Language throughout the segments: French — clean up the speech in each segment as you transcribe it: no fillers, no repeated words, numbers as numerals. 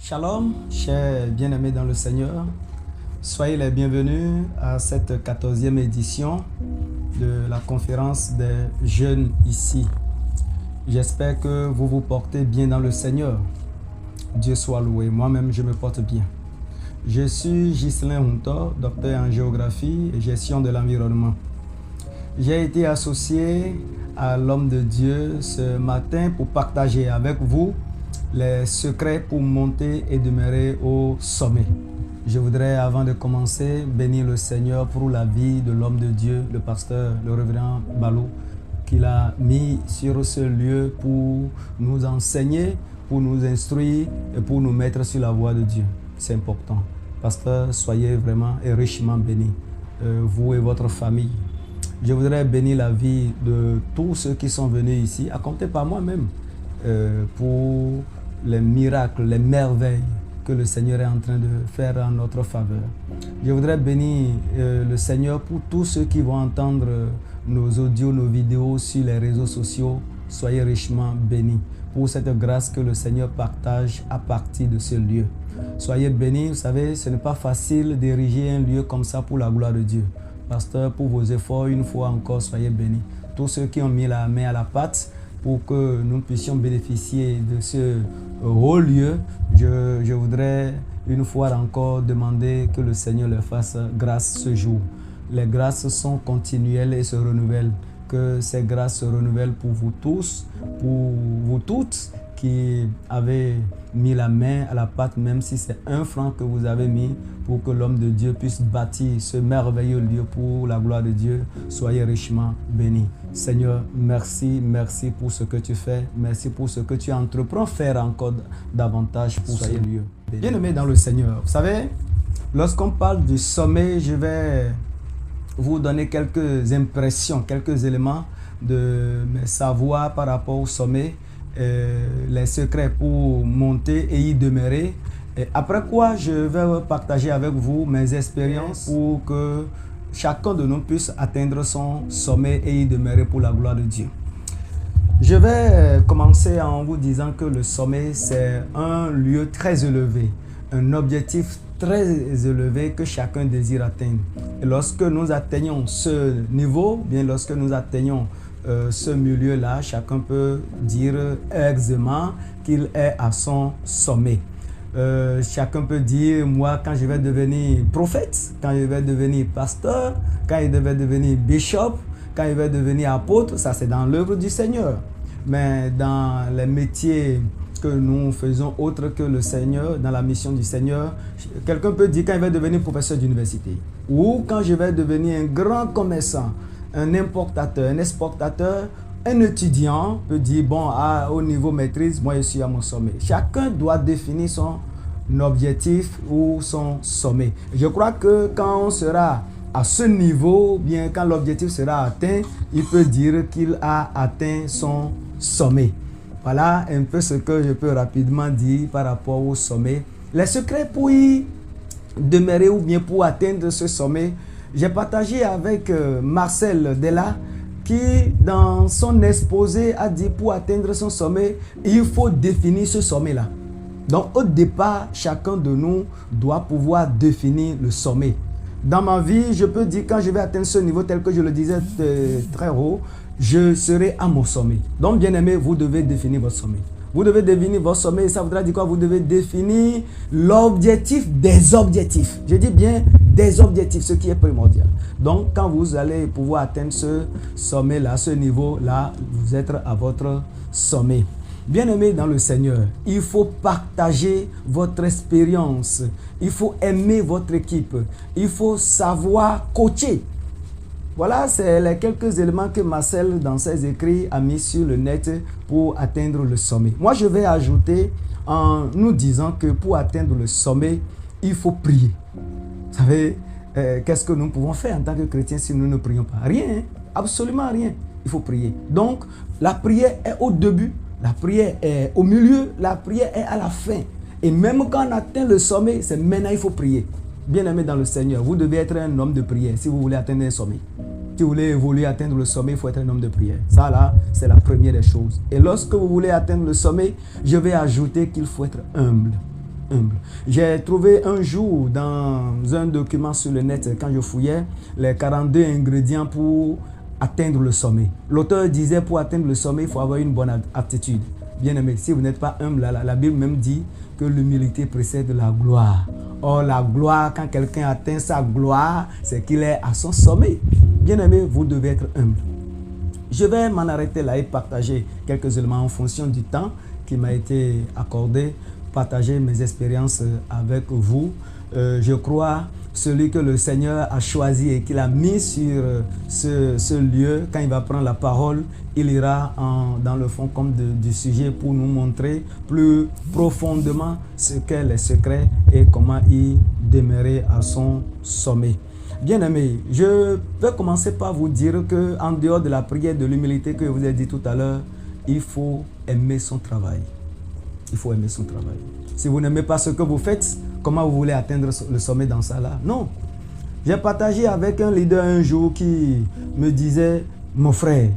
Shalom, chers bien-aimés dans le Seigneur. Soyez les bienvenus à cette 14e édition de la conférence des jeunes ici. J'espère que vous vous portez bien dans le Seigneur. Dieu soit loué. Moi-même, je me porte bien. Je suis Ghislain Huntor, docteur en géographie et gestion de l'environnement. J'ai été associé à l'homme de Dieu ce matin pour partager avec vous les secrets pour monter et demeurer au sommet. Je voudrais, avant de commencer, bénir le Seigneur pour la vie de l'homme de Dieu, le pasteur, le révérend Balou, qu'il a mis sur ce lieu pour nous enseigner, pour nous instruire et pour nous mettre sur la voie de Dieu. C'est important. Pasteur, soyez vraiment et richement bénis, vous et votre famille. Je voudrais bénir la vie de tous ceux qui sont venus ici, à compter par moi-même, pour les miracles, les merveilles que le Seigneur est en train de faire en notre faveur. Je voudrais bénir le Seigneur pour tous ceux qui vont entendre nos audios, nos vidéos sur les réseaux sociaux. Soyez richement bénis pour cette grâce que le Seigneur partage à partir de ce lieu. Soyez bénis, vous savez, ce n'est pas facile d'ériger un lieu comme ça pour la gloire de Dieu. Pasteur, pour vos efforts, une fois encore, soyez bénis. Tous ceux qui ont mis la main à la pâte pour que nous puissions bénéficier de ce haut lieu, je voudrais une fois encore demander que le Seigneur leur fasse grâce ce jour. Les grâces sont continuelles et se renouvellent. Que ces grâces se renouvellent pour vous tous, pour vous toutes qui avez mis la main à la pâte, même si c'est 1 franc que vous avez mis pour que l'homme de Dieu puisse bâtir ce merveilleux lieu pour la gloire de Dieu. Soyez richement bénis. Seigneur, merci pour ce que tu fais. Merci pour ce que tu entreprends faire encore davantage pour ce lieu. Bien-aimés dans le Seigneur, vous savez, lorsqu'on parle du sommet, je vais vous donner quelques impressions, quelques éléments de mes savoirs par rapport au sommet, les secrets pour monter et y demeurer. Et après quoi, je vais partager avec vous mes expériences pour que chacun de nous puisse atteindre son sommet et y demeurer pour la gloire de Dieu. Je vais commencer en vous disant que le sommet, c'est un lieu très élevé, un objectif très élevé que chacun désire atteindre. Et lorsque nous atteignons ce niveau, bien lorsque nous atteignons ce milieu-là, chacun peut dire aisément qu'il est à son sommet. Chacun peut dire, moi, quand je vais devenir prophète, quand je vais devenir pasteur, quand je vais devenir bishop, quand je vais devenir apôtre, ça c'est dans l'œuvre du Seigneur. Mais dans les métiers que nous faisons autre que le Seigneur, dans la mission du Seigneur, quelqu'un peut dire quand je vais devenir professeur d'université, ou quand je vais devenir un grand commerçant, un importateur, un exportateur. Un étudiant peut dire, bon, au niveau maîtrise, moi je suis à mon sommet. Chacun doit définir son objectif ou son sommet. Je crois que quand on sera à ce niveau, bien quand l'objectif sera atteint, il peut dire qu'il a atteint son sommet. Voilà un peu ce que je peux rapidement dire par rapport au sommet. Les secrets pour y demeurer ou bien pour atteindre ce sommet, j'ai partagé avec Marcel Della, qui dans son exposé a dit pour atteindre son sommet, il faut définir ce sommet-là. Donc au départ, chacun de nous doit pouvoir définir le sommet. Dans ma vie, je peux dire quand je vais atteindre ce niveau tel que je le disais très haut, je serai à mon sommet. Donc bien aimé, vous devez définir votre sommet. Vous devez définir votre sommet et ça voudra dire quoi? Vous devez définir l'objectif des objectifs. Je dis bien des objectifs, ce qui est primordial. Donc, quand vous allez pouvoir atteindre ce sommet-là, ce niveau-là, vous êtes à votre sommet. Bien-aimés dans le Seigneur, il faut partager votre expérience. Il faut aimer votre équipe. Il faut savoir coacher. Voilà, c'est les quelques éléments que Marcel, dans ses écrits, a mis sur le net pour atteindre le sommet. Moi, je vais ajouter en nous disant que pour atteindre le sommet, il faut prier. Vous savez, qu'est-ce que nous pouvons faire en tant que chrétiens si nous ne prions pas? Rien, hein? Absolument rien. Il faut prier. Donc, la prière est au début, la prière est au milieu, la prière est à la fin. Et même quand on atteint le sommet, c'est maintenant qu'il faut prier. Bien-aimé dans le Seigneur, vous devez être un homme de prière si vous voulez atteindre un sommet. Si vous voulez évoluer, atteindre le sommet, il faut être un homme de prière. Ça là, c'est la première des choses. Et lorsque vous voulez atteindre le sommet, je vais ajouter qu'il faut être humble. humble. J'ai trouvé un jour dans un document sur le net, quand je fouillais, les 42 ingrédients pour atteindre le sommet. L'auteur disait pour atteindre le sommet, il faut avoir une bonne aptitude. Bien aimé, si vous n'êtes pas humble, la Bible même dit que l'humilité précède la gloire. Or, la gloire, quand quelqu'un atteint sa gloire, c'est qu'il est à son sommet. Bien aimé, vous devez être humble. Je vais m'en arrêter là et partager quelques éléments en fonction du temps qui m'a été accordé, partager mes expériences avec vous. Je crois celui que le Seigneur a choisi et qu'il a mis sur ce lieu, quand il va prendre la parole, il ira dans le fond comme du sujet pour nous montrer plus profondément ce qu'est les secrets et comment y demeurer à son sommet. Bien-aimés, je vais commencer par vous dire qu'en dehors de la prière de l'humilité que je vous ai dit tout à l'heure, il faut aimer son travail. Il faut aimer son travail. Si vous n'aimez pas ce que vous faites, comment vous voulez atteindre le sommet dans ça là? Non. J'ai partagé avec un leader un jour qui me disait, mon frère,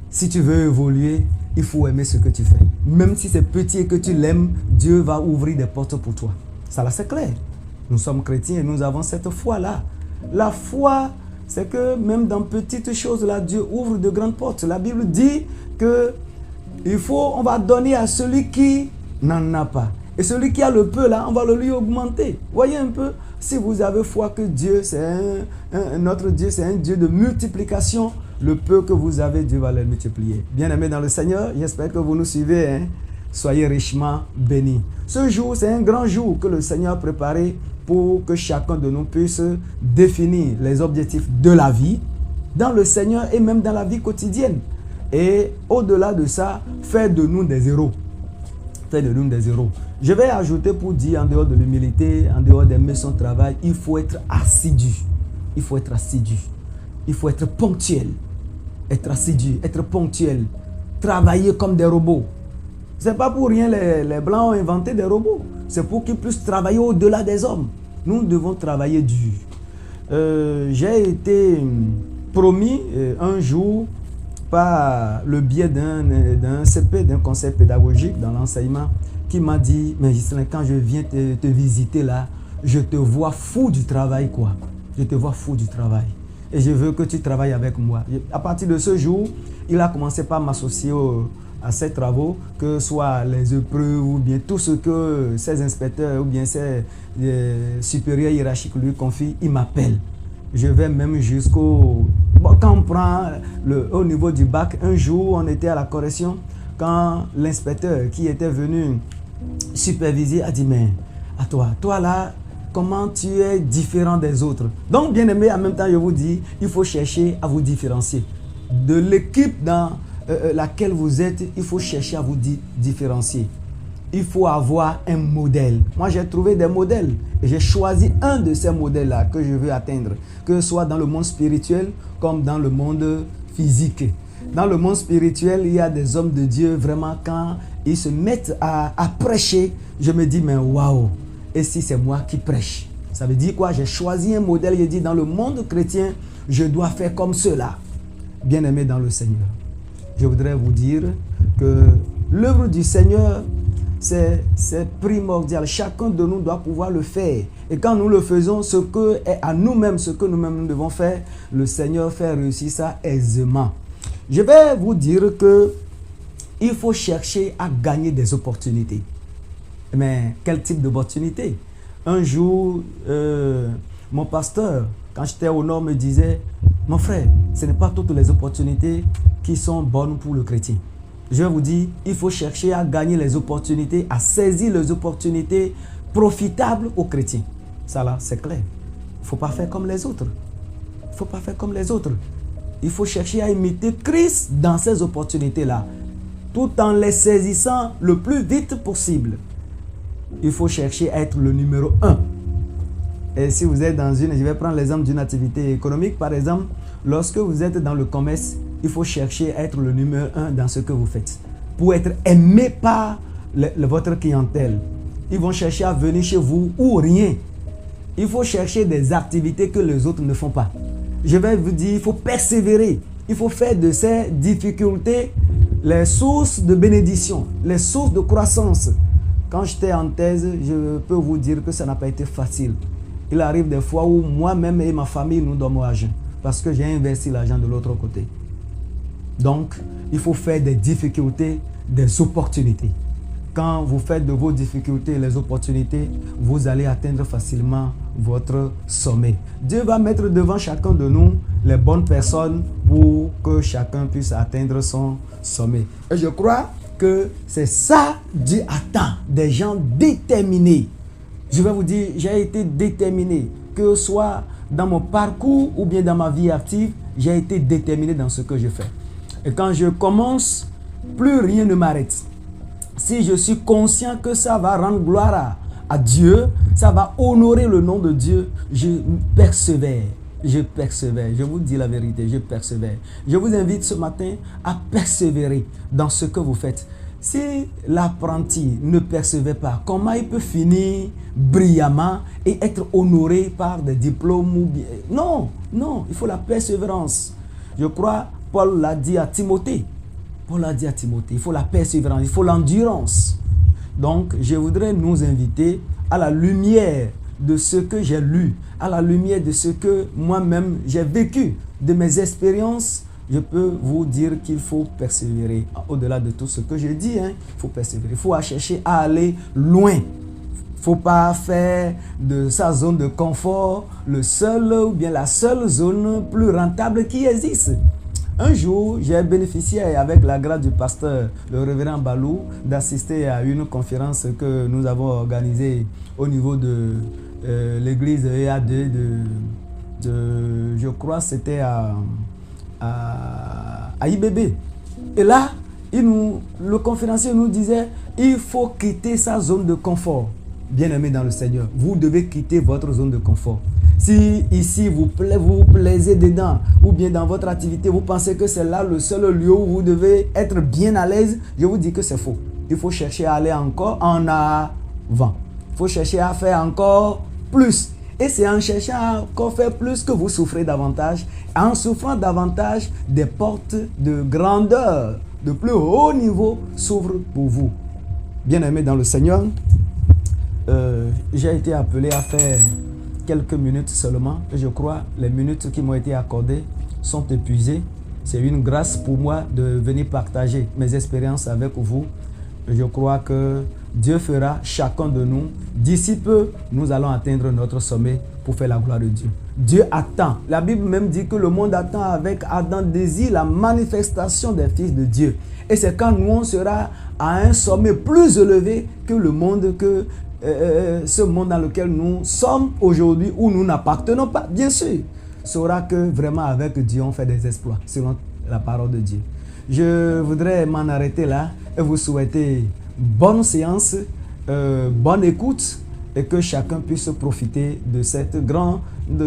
si tu veux évoluer, il faut aimer ce que tu fais. Même si c'est petit et que tu l'aimes, Dieu va ouvrir des portes pour toi. Ça là, c'est clair. Nous sommes chrétiens et nous avons cette foi-là. La foi, c'est que même dans petites choses là, Dieu ouvre de grandes portes. La Bible dit que on va donner à celui qui n'en a pas. Et celui qui a le peu là, on va le lui augmenter. Voyez un peu, si vous avez foi que Dieu, notre Dieu, c'est un Dieu de multiplication, le peu que vous avez, Dieu va le multiplier. Bien-aimés dans le Seigneur, j'espère que vous nous suivez. Hein? Soyez richement bénis. Ce jour, c'est un grand jour que le Seigneur a préparé pour que chacun de nous puisse définir les objectifs de la vie, dans le Seigneur et même dans la vie quotidienne. Et au-delà de ça, faire de nous des héros. Faire de nous des héros. Je vais ajouter pour dire, en dehors de l'humilité, en dehors d'aimer son travail, il faut être assidu. Il faut être assidu. Il faut être ponctuel. Être assidu, être ponctuel. Travailler comme des robots. Ce n'est pas pour rien les Blancs ont inventé des robots. C'est pour qu'ils puissent travailler au-delà des hommes. Nous devons travailler dur. J'ai été promis un jour par le biais d'un CP, d'un conseil pédagogique dans l'enseignement, qui m'a dit, mais Ghislain, quand je viens te visiter là, je te vois fou du travail, quoi. Je te vois fou du travail. Et je veux que tu travailles avec moi. À partir de ce jour, il a commencé par m'associer à ses travaux, que ce soit les épreuves ou bien tout ce que ses inspecteurs ou bien ses supérieurs hiérarchiques lui confient, il m'appelle. Je vais même jusqu'au... Bon, quand on prend au niveau du bac, un jour, on était à la correction, quand l'inspecteur qui était venu superviser a dit, mais à toi là, comment tu es différent des autres? Donc, bien aimé, en même temps, je vous dis, il faut chercher à vous différencier. De l'équipe dans laquelle vous êtes, il faut chercher à vous différencier. Il faut avoir un modèle. Moi, j'ai trouvé des modèles et j'ai choisi un de ces modèles-là que je veux atteindre, que ce soit dans le monde spirituel comme dans le monde physique. Dans le monde spirituel, il y a des hommes de Dieu, vraiment, quand ils se mettent à prêcher, je me dis, mais waouh, et si c'est moi qui prêche? Ça veut dire quoi? J'ai choisi un modèle, j'ai dit, dans le monde chrétien, je dois faire comme cela. Bien-aimés dans le Seigneur, je voudrais vous dire que l'œuvre du Seigneur, c'est primordial. Chacun de nous doit pouvoir le faire. Et quand nous le faisons, ce que est à nous-mêmes, ce que nous-mêmes nous devons faire, le Seigneur fait réussir ça aisément. Je vais vous dire que il faut chercher à gagner des opportunités. Mais quel type d'opportunité? Un jour, mon pasteur, quand j'étais au nord, me disait, mon frère, ce n'est pas toutes les opportunités qui sont bonnes pour le chrétien. Je vais vous dire, il faut chercher à gagner les opportunités, à saisir les opportunités profitables aux chrétiens. Ça là, c'est clair. Il ne faut pas faire comme les autres. Il ne faut pas faire comme les autres. Il faut chercher à imiter Christ dans ces opportunités-là, tout en les saisissant le plus vite possible. Il faut chercher à être le numéro 1. Et si vous êtes dans je vais prendre l'exemple d'une activité économique, par exemple, lorsque vous êtes dans le commerce, il faut chercher à être le numéro 1 dans ce que vous faites, pour être aimé par votre clientèle. Ils vont chercher à venir chez vous ou rien. Il faut chercher des activités que les autres ne font pas. Je vais vous dire, il faut persévérer. Il faut faire de ces difficultés les sources de bénédiction, les sources de croissance. Quand j'étais en thèse, je peux vous dire que ça n'a pas été facile. Il arrive des fois où moi-même et ma famille, nous dormons à jeun parce que j'ai investi l'argent de l'autre côté. Donc, il faut faire des difficultés, des opportunités. Quand vous faites de vos difficultés les opportunités, vous allez atteindre facilement votre sommet. Dieu va mettre devant chacun de nous les bonnes personnes pour que chacun puisse atteindre son sommet. Et je crois que c'est ça Dieu attend, des gens déterminés. Je vais vous dire, j'ai été déterminé, que ce soit dans mon parcours ou bien dans ma vie active, j'ai été déterminé dans ce que je fais. Et quand je commence, plus rien ne m'arrête. Si je suis conscient que ça va rendre gloire à Dieu, ça va honorer le nom de Dieu, je persévère. Je persévère. Je vous dis la vérité, je persévère. Je vous invite ce matin à persévérer dans ce que vous faites. Si l'apprenti ne persévère pas, comment il peut finir brillamment et être honoré par des diplômes ou bien... Non, non, il faut la persévérance. Je crois, Paul l'a dit à Timothée. Paul a dit à Timothée, il faut la persévérance, il faut l'endurance. Donc, je voudrais nous inviter à la lumière de ce que j'ai lu, à la lumière de ce que moi-même j'ai vécu, de mes expériences. Je peux vous dire qu'il faut persévérer. Au-delà de tout ce que je dis, il faut persévérer. Il faut chercher à aller loin. Il ne faut pas faire de sa zone de confort le seul ou bien la seule zone plus rentable qui existe. Un jour, j'ai bénéficié avec la grâce du pasteur, le révérend Balou, d'assister à une conférence que nous avons organisée au niveau de l'église EA2 je crois que c'était à IBB. Et là, le conférencier nous disait, il faut quitter sa zone de confort. Bien-aimés dans le Seigneur, vous devez quitter votre zone de confort. Si ici vous plaisez dedans ou bien dans votre activité, vous pensez que c'est là le seul lieu où vous devez être bien à l'aise, je vous dis que c'est faux. Il faut chercher à aller encore en avant. Il faut chercher à faire encore plus. Et c'est en cherchant à encore faire plus que vous souffrez davantage. En souffrant davantage, des portes de grandeur, de plus haut niveau s'ouvrent pour vous. Bien-aimés dans le Seigneur, j'ai été appelé à faire quelques minutes seulement. Et je crois que les minutes qui m'ont été accordées sont épuisées. C'est une grâce pour moi de venir partager mes expériences avec vous. Et je crois que Dieu fera chacun de nous. D'ici peu, nous allons atteindre notre sommet pour faire la gloire de Dieu. Dieu attend. La Bible même dit que le monde attend avec ardent désir la manifestation des fils de Dieu. Et c'est quand nous on sera à un sommet plus élevé que le monde, que ce monde dans lequel nous sommes aujourd'hui, où nous n'appartenons pas, bien sûr, saura que vraiment avec Dieu on fait des exploits selon la parole de Dieu. Je voudrais m'en arrêter là et vous souhaiter bonne séance, bonne écoute et que chacun puisse profiter de cette grande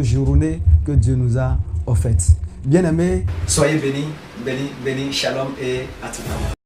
journée que Dieu nous a offerte. Bien-aimés, soyez bénis, bénis, bénis, shalom et à tout à l'heure.